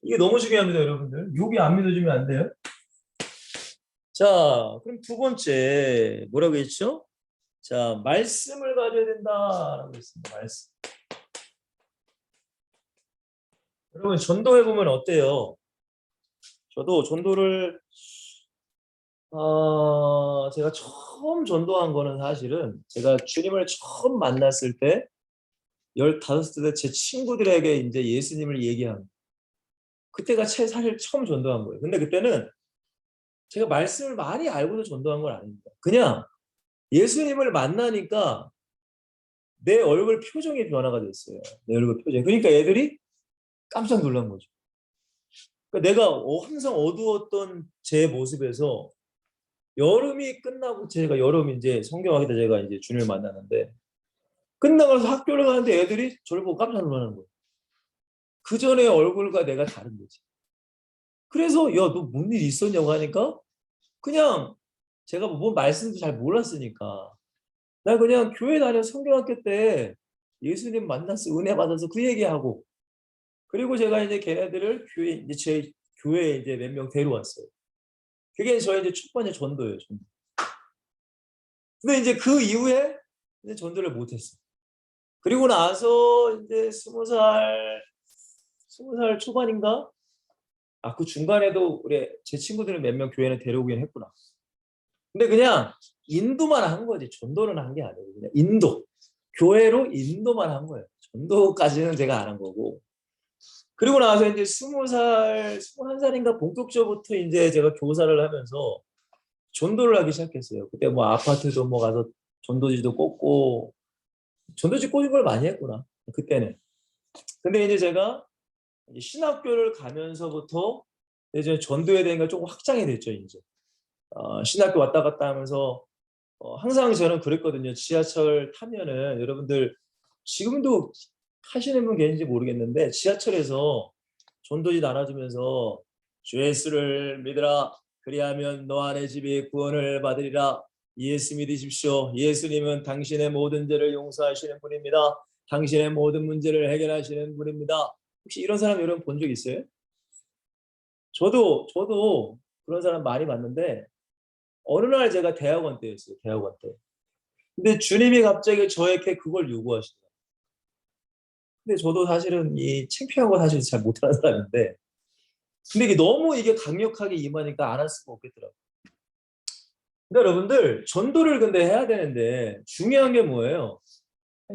이게 너무 중요합니다 여러분들. 여기 안 믿어주면 안 돼요. 자 그럼 두 번째 뭐라고 했죠? 자 말씀을 가져야 된다라고 했습니다. 말씀. 여러분 전도해보면 어때요? 저도 전도를 제가 처음 전도한 거는 사실은 제가 주님을 처음 만났을 때 15살 때 제 친구들에게 이제 예수님을 얘기한 그때가 사실 처음 전도한 거예요. 근데 그때는 제가 말씀을 많이 알고도 전도한 건 아닙니다. 그냥 예수님을 만나니까 내 얼굴 표정이 변화가 됐어요. 내 얼굴 표정. 그러니까 애들이 깜짝 놀란 거죠. 그러니까 내가 항상 어두웠던 제 모습에서 여름이 끝나고 제가 여름 이제 성경하기다 제가 이제 주님을 만나는데 끝나고 나서 학교를 가는데 애들이 저를 보고 깜짝 놀라는 거예요. 그 전에 얼굴과 내가 다른 거지. 그래서 야, 너 뭔 일 있었냐고 하니까 그냥 제가 뭐 말씀도 잘 몰랐으니까 나 그냥 교회 다녀 성경학교 때 예수님 만났어 은혜 받아서 그 얘기하고 그리고 제가 이제 걔네들을 교회 이제 제 교회에 이제 몇 명 데려왔어요. 그게 저의 이제 첫 번째 전도예요. 전도. 근데 이제 그 이후에 이제 전도를 못했어요. 그리고 나서 이제 20살 초반인가? 아, 그 중간에도 우리 제 친구들은 몇 명 교회는 데려오긴 했구나. 근데 그냥 인도만 한 거지. 전도는 한 게 아니고 그냥 인도. 교회로 인도만 한 거예요. 전도까지는 제가 안 한 거고. 그리고 나서 이제 20살, 21살인가 본격적으로부터 이제 제가 교사를 하면서 전도를 하기 시작했어요. 그때 뭐 아파트도 뭐 가서 전도지도 꽂고 전도지 꽂은 걸 많이 했구나. 그때는. 근데 이제 제가 이제 신학교를 가면서부터 이제 전도에 대한 게 조금 확장이 됐죠, 이제. 신학교 왔다 갔다 하면서 항상 저는 그랬거든요. 지하철 타면은 여러분들 지금도 하시는 분 계신지 모르겠는데 지하철에서 전도지 나눠주면서 주 예수를 믿으라 그리하면 너 안의 집이 구원을 받으리라. 예수 믿으십시오. 예수님은 당신의 모든 죄를 용서하시는 분입니다. 당신의 모든 문제를 해결하시는 분입니다. 혹시 이런 사람 여러분 본 적 있어요? 저도 그런 사람 많이 봤는데 어느 날 제가 대학원 때였어요. 대학원 때. 근데 주님이 갑자기 저에게 그걸 요구하시더라고요. 근데 저도 사실은 이 창피한 거 사실 잘 못하는 사람인데 근데 이게 너무 이게 강력하게 임하니까 안 할 수가 없겠더라고요. 그러니까 여러분들 전도를 근데 해야 되는데 중요한 게 뭐예요?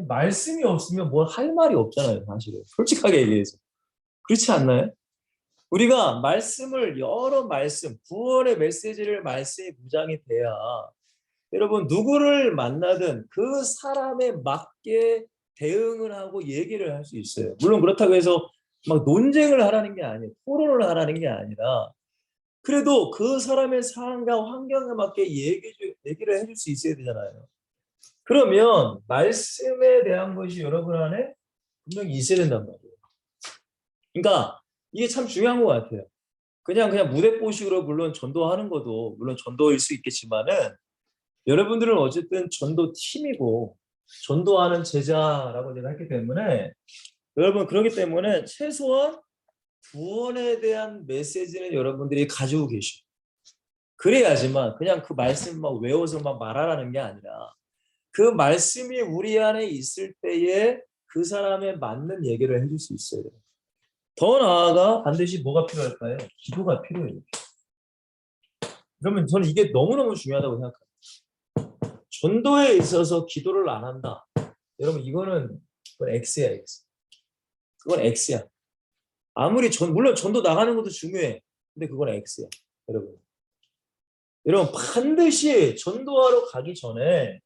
말씀이 없으면 뭘 할 말이 없잖아요, 사실은. 솔직하게 얘기해서. 그렇지 않나요? 우리가 말씀을 여러 말씀, 구원의 메시지를 말씀이 무장이 돼야 여러분 누구를 만나든 그 사람에 맞게 대응을 하고 얘기를 할 수 있어요. 물론 그렇다고 해서 막 논쟁을 하라는 게 아니에요. 토론을 하라는 게 아니라 그래도 그 사람의 상황과 환경에 맞게 얘기를 해줄 수 있어야 되잖아요. 그러면 말씀에 대한 것이 여러분 안에 분명히 있어야 된단 말이에요. 그러니까 이게 참 중요한 것 같아요. 그냥 무대뽀식으로 물론 전도하는 것도 물론 전도일 수 있겠지만은 여러분들은 어쨌든 전도 팀이고 전도하는 제자라고 제가 했기 때문에 여러분 그렇기 때문에 최소한 구원에 대한 메시지는 여러분들이 가지고 계시고 그래야지만 그냥 그 말씀 막 외워서 막 말하라는 게 아니라 그 말씀이 우리 안에 있을 때에 그 사람에 맞는 얘기를 해줄 수 있어야 돼요. 더 나아가 반드시 뭐가 필요할까요? 기도가 필요해요. 그러면 저는 이게 너무너무 중요하다고 생각합니다. 전도에 있어서 기도를 안 한다. 여러분 이거는 그건 X야, X. 그건 X야. 아무리 물론 전도 나가는 것도 중요해. 근데 그건 X야. 여러분. 여러분 반드시 전도하러 가기 전에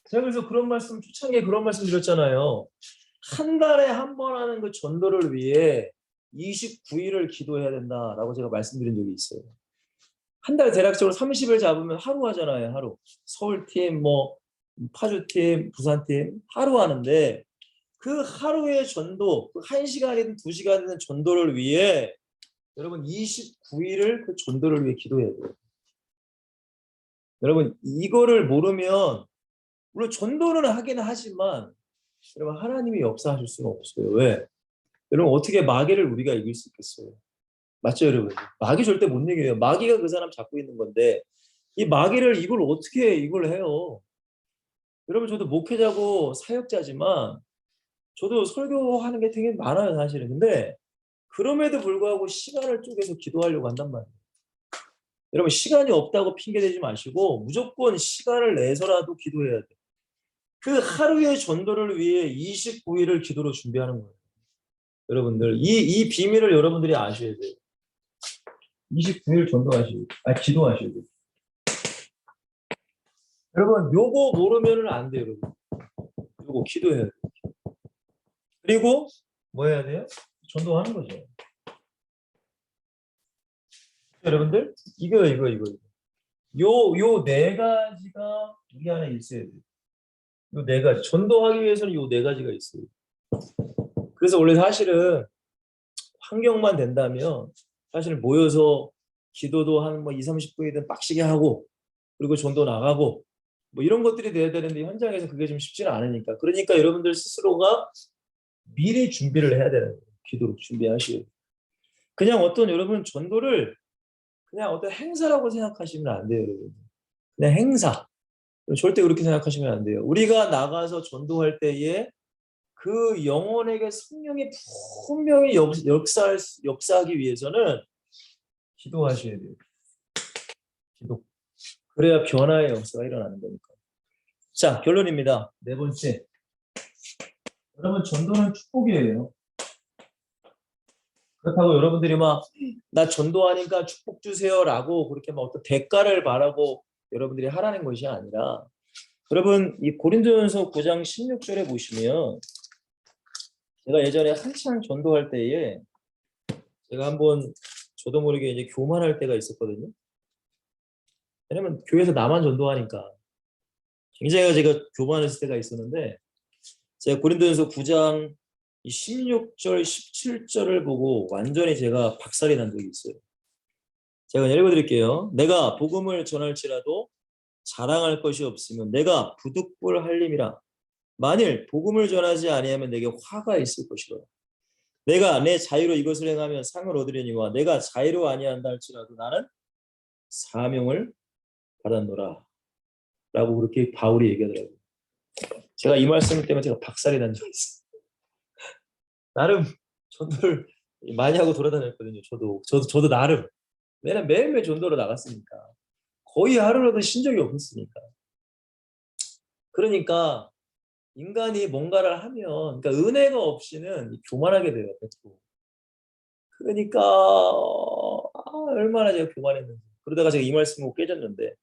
제가 그래서 그런 말씀 초창기에 그런 말씀 드렸잖아요. 한 달에 한 번 하는 그 전도를 위해 29일을 기도해야 된다라고 제가 말씀드린 적이 있어요. 한 달 대략적으로 30일 잡으면 하루 하잖아요. 하루. 서울팀, 뭐 파주팀, 부산팀 하루 하는데 그 하루의 전도, 그 1시간이든 2시간이든 전도를 위해 여러분 29일을 그 전도를 위해 기도해야 돼요. 여러분 이거를 모르면 물론 전도는 하긴 하지만 여러분 하나님이 역사하실 수는 없어요. 왜? 여러분 어떻게 마귀를 우리가 이길 수 있겠어요? 맞죠 여러분? 마귀 절대 못 이겨요. 마귀가 그 사람 잡고 있는 건데 이 마귀를 이걸 어떻게 이걸 해요? 여러분 저도 목회자고 사역자지만 저도 설교하는 게 되게 많아요 사실은. 근데 그럼에도 불구하고 시간을 쪼개서 기도하려고 한단 말이에요. 여러분 시간이 없다고 핑계대지 마시고 무조건 시간을 내서라도 기도해야 돼요. 그 하루의 전도를 위해 29일을 기도로 준비하는 거예요. 여러분들 이 비밀을 여러분들이 아셔야 돼요. 29일 전도하시고 기도하셔야 돼요. 여러분 요거 모르면은 안 돼요. 여러분. 요거 기도해야 돼요. 그리고 뭐 해야 돼요? 전도하는 거죠. 여러분들 이거 요 네 가지가 우리 안에 있어야 돼요. 요 네 가지. 전도하기 위해서는 요 네 가지가 있어요. 그래서 원래 사실은 환경만 된다면 사실 모여서 기도도 한 뭐 2, 30분이든 빡시게 하고 그리고 전도 나가고 뭐 이런 것들이 돼야 되는데 현장에서 그게 좀 쉽지는 않으니까. 그러니까 여러분들 스스로가 미리 준비를 해야 되는 거예요. 기도로 준비하시고. 그냥 어떤 여러분 전도를 그냥 어떤 행사라고 생각하시면 안 돼요, 여러분. 그냥 행사. 절대 그렇게 생각하시면 안 돼요. 우리가 나가서 전도할 때에 그 영혼에게 성령이 분명히 역사하기 위해서는 기도하셔야 돼요. 기도. 그래야 변화의 역사가 일어나는 거니까. 자, 결론입니다. 네 번째. 여러분, 전도는 축복이에요. 그렇다고 여러분들이 막, 나 전도하니까 축복 주세요라고 그렇게 막 어떤 대가를 바라고 여러분들이 하라는 것이 아니라, 여러분, 이 고린도전서 9장 16절에 보시면, 제가 예전에 한창 전도할 때에, 제가 한번 저도 모르게 이제 교만할 때가 있었거든요. 왜냐면 교회에서 나만 전도하니까. 굉장히 제가 교만했을 때가 있었는데, 제가 고린도전서 9장 16절, 17절을 보고 완전히 제가 박살이 난 적이 있어요. 제가 읽어드릴게요. 내가 복음을 전할지라도 자랑할 것이 없으면 내가 부득불 할림이라. 만일 복음을 전하지 아니하면 내게 화가 있을 것이라. 내가 내 자유로 이것을 행하면 상을 얻으려니와 내가 자유로 아니한다 할지라도 나는 사명을 받았노라. 라고 그렇게 바울이 얘기하더라고요. 제가 이 말씀 때문에 제가 박살이 난 적이 있어요. 나름 전도를 많이 하고 돌아다녔거든요. 저도 나름. 왜냐면 매일매일 전도로 나갔으니까. 거의 하루라도 쉰 적이 없었으니까. 그러니까 인간이 뭔가를 하면, 그러니까 은혜가 없이는 교만하게 돼요. 또. 그러니까 얼마나 제가 교만했는지. 그러다가 제가 이 말씀을 깨졌는데,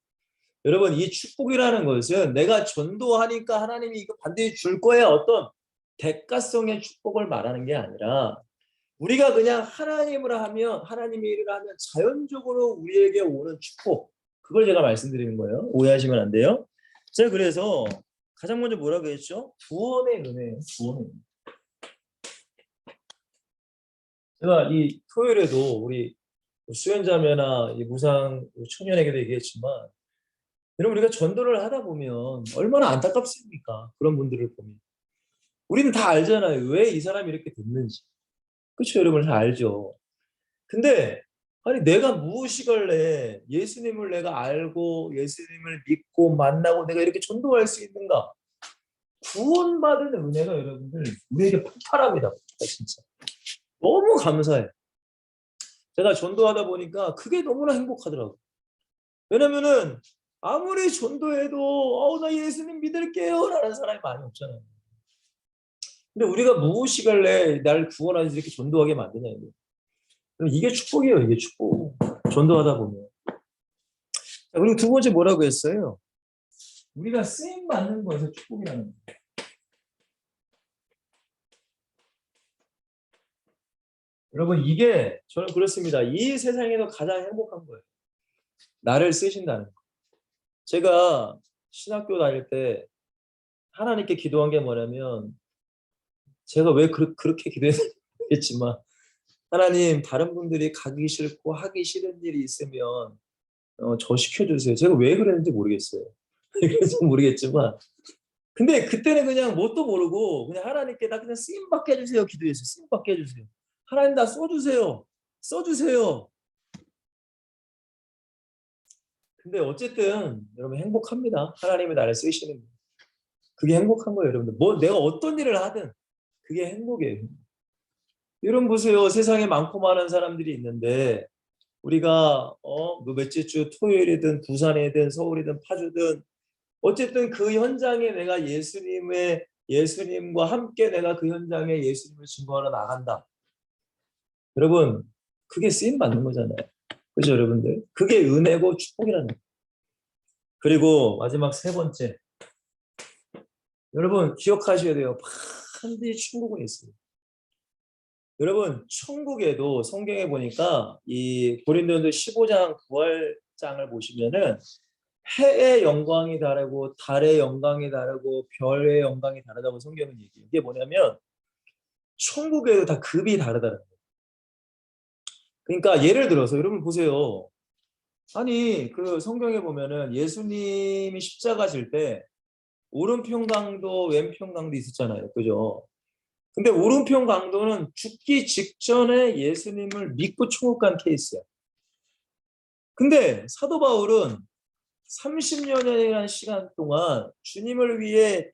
여러분 이 축복이라는 것은 내가 전도하니까 하나님이 이거 반드시 줄 거야 어떤 대가성의 축복을 말하는 게 아니라 우리가 그냥 하나님을 하면 하나님의 일을 하면 자연적으로 우리에게 오는 축복 그걸 제가 말씀드리는 거예요. 오해하시면 안 돼요. 제가 그래서 가장 먼저 뭐라고 했죠? 구원의 은혜예요. 구원의 은혜. 제가 이 토요일에도 우리 수연자매나 이 무상 청년에게도 얘기했지만 여러분 우리가 전도를 하다 보면 얼마나 안타깝습니까? 그런 분들을 보면. 우리는 다 알잖아요. 왜 이 사람이 이렇게 됐는지. 그렇죠? 여러분 다 알죠. 근데 아니 내가 무엇이길래 예수님을 내가 알고 예수님을 믿고 만나고 내가 이렇게 전도할 수 있는가? 구원받은 은혜가 여러분들 우리에게 폭발합니다. 진짜. 너무 감사해. 제가 전도하다 보니까 그게 너무나 행복하더라고요. 왜냐면은 아무리 전도해도 나 예수님 믿을게요 라는 사람이 많이 없잖아요. 근데 우리가 무엇이길래 날 구원하지 이렇게 전도하게 만드냐 이거. 이게 축복이에요. 이게 축복. 전도하다 보면. 그리고 두 번째 뭐라고 했어요? 우리가 쓰임 받는 거에서 축복이라는 거예요. 여러분 이게 저는 그렇습니다. 이 세상에서 가장 행복한 거예요. 나를 쓰신다는 거. 제가 신학교 다닐 때 하나님께 기도한 게 뭐냐면 제가 왜 그렇게 기도했겠지만 하나님 다른 분들이 가기 싫고 하기 싫은 일이 있으면 저 시켜주세요. 제가 왜 그랬는지 모르겠어요. 그래서 모르겠지만 근데 그때는 그냥 뭣도 모르고 그냥 하나님께 나 그냥 쓰임 받게 해주세요. 기도했어요. 쓰임 받게 해주세요. 하나님 나 써주세요. 써주세요. 근데 어쨌든 여러분 행복합니다. 하나님이 나를 쓰시는 거. 그게 행복한 거예요, 여러분들. 뭐 내가 어떤 일을 하든 그게 행복이에요. 여러분 보세요. 세상에 많고 많은 사람들이 있는데 우리가 뭐 몇째 주 토요일이든 부산이든 서울이든 파주든 어쨌든 그 현장에 내가 예수님과 함께 내가 그 현장에 예수님을 증거하러 나간다. 여러분 그게 쓰임 받는 거잖아요. 그죠 여러분들? 그게 은혜고 축복이라는 거예요. 그리고 마지막 세 번째. 여러분 기억하셔야 돼요. 반드시 천국은 있습니다. 여러분 천국에도 성경에 보니까 이 고린도전서 15장 9월장을 보시면은 해의 영광이 다르고 달의 영광이 다르고 별의 영광이 다르다고 성경은 얘기해요. 이게 뭐냐면 천국에도 다 급이 다르다는 거예요. 그러니까 예를 들어서 여러분 보세요. 아니 그 성경에 보면은 예수님이 십자가 질 때 오른편 강도 왼편 강도 있었잖아요. 그죠? 근데 오른편 강도는 죽기 직전에 예수님을 믿고 천국 간 케이스야. 근데 사도 바울은 30년이라는 시간 동안 주님을 위해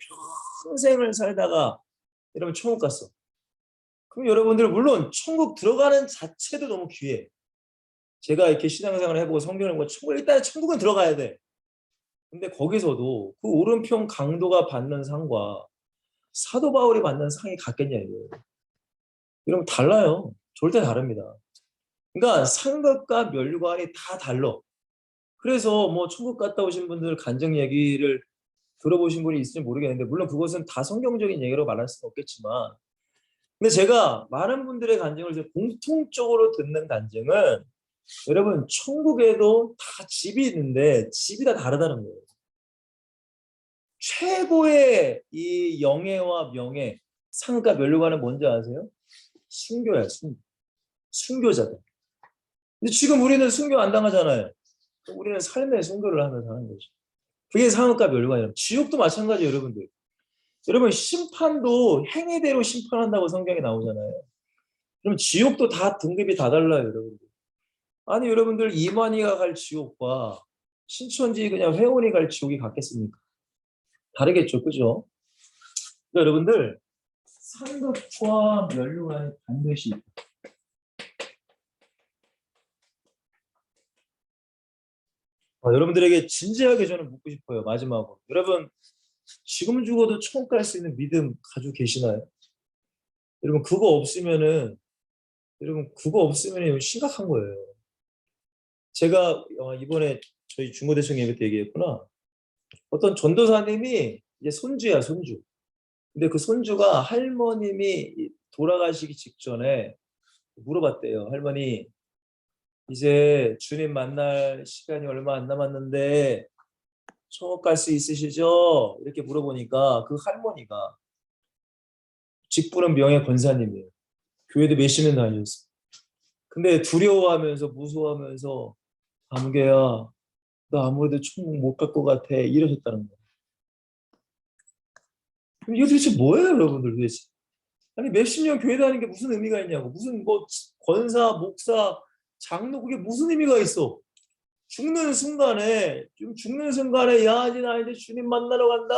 평생을 살다가 여러분 천국 갔어. 그럼 여러분들 물론 천국 들어가는 자체도 너무 귀해. 제가 이렇게 신앙생활을 해보고 성경을 보고 일단 천국은 들어가야 돼. 근데 거기서도 그 오른편 강도가 받는 상과 사도 바울이 받는 상이 같겠냐 이거예요. 이러면 달라요. 절대 다릅니다. 그러니까 상급과 면류관이 다 달라. 그래서 뭐 천국 갔다 오신 분들 간증 얘기를 들어보신 분이 있을지 모르겠는데 물론 그것은 다 성경적인 얘기로 말할 수는 없겠지만 근데 제가 많은 분들의 간증을 공통적으로 듣는 간증은 여러분 천국에도 다 집이 있는데 집이 다 다르다는 거예요. 최고의 이 영예와 명예 상과 면류관은 뭔지 아세요? 순교야 순교. 순교자들. 근데 지금 우리는 순교 안 당하잖아요. 우리는 삶의 순교를 하면서 하는 거죠. 그게 상업과 멸관이에요. 지옥도 마찬가지예요, 여러분들. 여러분 심판도 행위대로 심판한다고 성경에 나오잖아요. 그럼 지옥도 다 등급이 다 달라요, 여러분들. 아니 여러분들 이만희가 갈 지옥과 신천지 그냥 회원이 갈 지옥이 같겠습니까? 다르겠죠, 그죠? 그러니까 여러분들 상급과 멸류관이 반드시 여러분들에게 진지하게 저는 묻고 싶어요. 마지막으로. 여러분 지금 죽어도 천국 갈 수 있는 믿음 가지고 계시나요? 여러분 그거 없으면 심각한 거예요. 제가 이번에 저희 중고대청 예배 때 얘기했구나. 어떤 전도사님이 이제 손주야 손주. 근데 그 손주가 할머님이 돌아가시기 직전에 물어봤대요. 할머니 이제 주님 만날 시간이 얼마 안 남았는데 천국 갈 수 있으시죠? 이렇게 물어보니까 그 할머니가 직분은 명예 권사님이에요. 교회도 몇십 년 다녔어. 근데 두려워하면서 무서워하면서 아무개야 나 아무래도 천국 못 갈 것 같아 이러셨다는 거예요. 그럼 이게 도대체 뭐예요 여러분들 도대체. 아니 몇십 년 교회 다니는 게 무슨 의미가 있냐고. 무슨 뭐 권사 목사 장로 그게 무슨 의미가 있어. 죽는 순간에 야 이제 나 이제 주님 만나러 간다.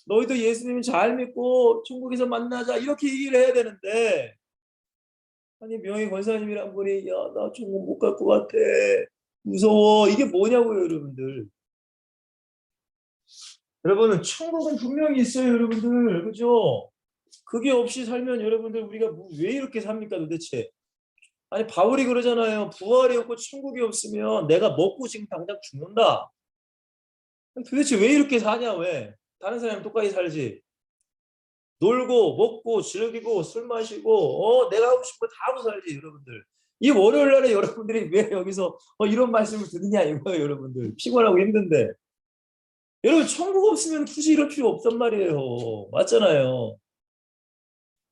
너희도 예수님 잘 믿고 천국에서 만나자 이렇게 얘기를 해야 되는데 아니 명예 권사님이란 분이 야 나 천국 못 갈 것 같아 무서워 이게 뭐냐고요 여러분들. 여러분은 천국은 분명히 있어요 여러분들 그죠? 그게 없이 살면 여러분들 우리가 왜 이렇게 삽니까 도대체. 아니 바울이 그러잖아요. 부활이 없고 천국이 없으면 내가 먹고 지금 당장 죽는다. 도대체 왜 이렇게 사냐 왜. 다른 사람이 똑같이 살지. 놀고 먹고 즐기고 술 마시고 내가 하고 싶은 거 다 하고 살지 여러분들. 이 월요일 날에 여러분들이 왜 여기서 이런 말씀을 듣느냐 이거예요 여러분들. 피곤하고 힘든데. 여러분 천국 없으면 굳이 이럴 필요 없단 말이에요. 맞잖아요.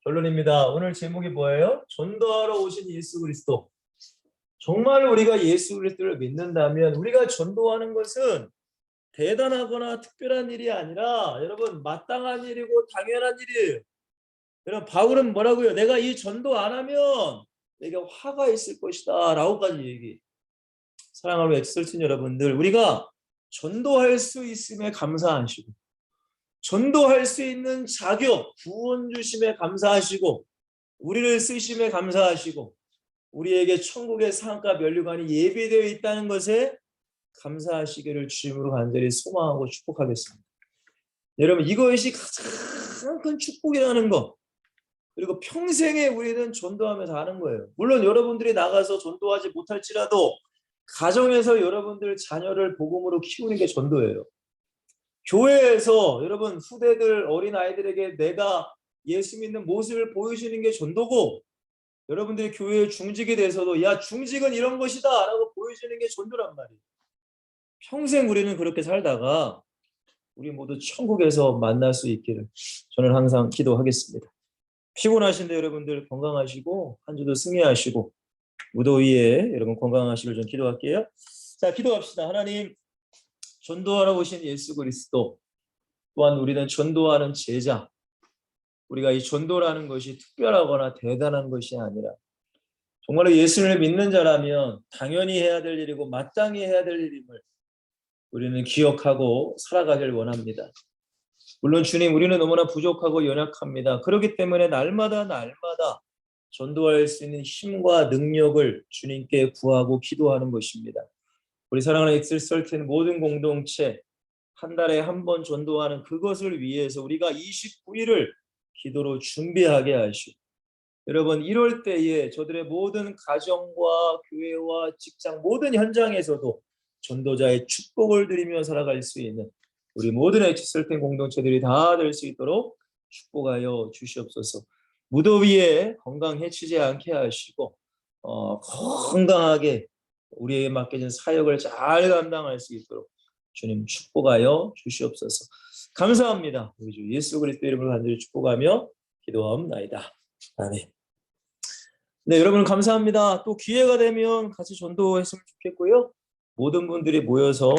결론입니다. 오늘 제목이 뭐예요? 전도하러 오신 예수 그리스도. 정말 우리가 예수 그리스도를 믿는다면 우리가 전도하는 것은 대단하거나 특별한 일이 아니라 여러분 마땅한 일이고 당연한 일이에요. 여러분 바울은 뭐라고요? 내가 이 전도 안 하면 내게 화가 있을 것이다 라고까지 얘기. 사랑하는 엑설틴 여러분들 우리가 전도할 수 있음에 감사하시고 전도할 수 있는 자격 구원 주심에 감사하시고 우리를 쓰심에 감사하시고 우리에게 천국의 상가 면류관이 예비되어 있다는 것에 감사하시기를 주님으로 간절히 소망하고 축복하겠습니다. 여러분 이것이 가장 큰 축복이라는 것 그리고 평생에 우리는 전도하면서 하는 거예요. 물론 여러분들이 나가서 전도하지 못할지라도 가정에서 여러분들 자녀를 복음으로 키우는 게 전도예요. 교회에서 여러분 후대들 어린아이들에게 내가 예수 믿는 모습을 보여주는 게 전도고 여러분들이 교회에 중직이 돼서도 야 중직은 이런 것이다 라고 보여주는 게 전도란 말이에요. 평생 우리는 그렇게 살다가 우리 모두 천국에서 만날 수 있기를 저는 항상 기도하겠습니다. 피곤하신데 여러분들 건강하시고 한 주도 승리하시고 무더위에 여러분 건강하시길 좀 기도할게요. 자, 기도합시다. 하나님, 전도하러 오신 예수 그리스도, 또한 우리는 전도하는 제자, 우리가 이 전도라는 것이 특별하거나 대단한 것이 아니라 정말로 예수를 믿는 자라면 당연히 해야 될 일이고 마땅히 해야 될 일임을 우리는 기억하고 살아가길 원합니다. 물론 주님, 우리는 너무나 부족하고 연약합니다. 그렇기 때문에 날마다 전도할 수 있는 힘과 능력을 주님께 구하고 기도하는 것입니다. 우리 사랑하는 엑셀설텐 모든 공동체 한 달에 한 번 전도하는 그것을 위해서 우리가 29일을 기도로 준비하게 하시고, 여러분 1월 때에 저들의 모든 가정과 교회와 직장 모든 현장에서도 전도자의 축복을 드리며 살아갈 수 있는 우리 모든 엑셀텐 공동체들이 다 될 수 있도록 축복하여 주시옵소서. 무더위에 건강 해치지 않게 하시고 건강하게 우리에게 맡겨진 사역을 잘 감당할 수 있도록 주님 축복하여 주시옵소서. 감사합니다. 우리 주 예수 그리스도 이름으로 간절히 축복하며 기도하옵나이다. 아멘. 네, 여러분 감사합니다. 또 기회가 되면 같이 전도했으면 좋겠고요. 모든 분들이 모여서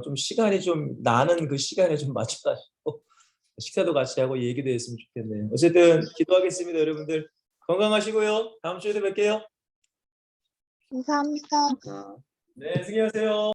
좀 시간이 좀 나는 그 시간에 좀 맞춰가지고 식사도 같이 하고 얘기도 했으면 좋겠네요. 어쨌든 기도하겠습니다. 여러분들 건강하시고요. 다음 주에도 뵐게요. 감사합니다. 네, 승리하세요.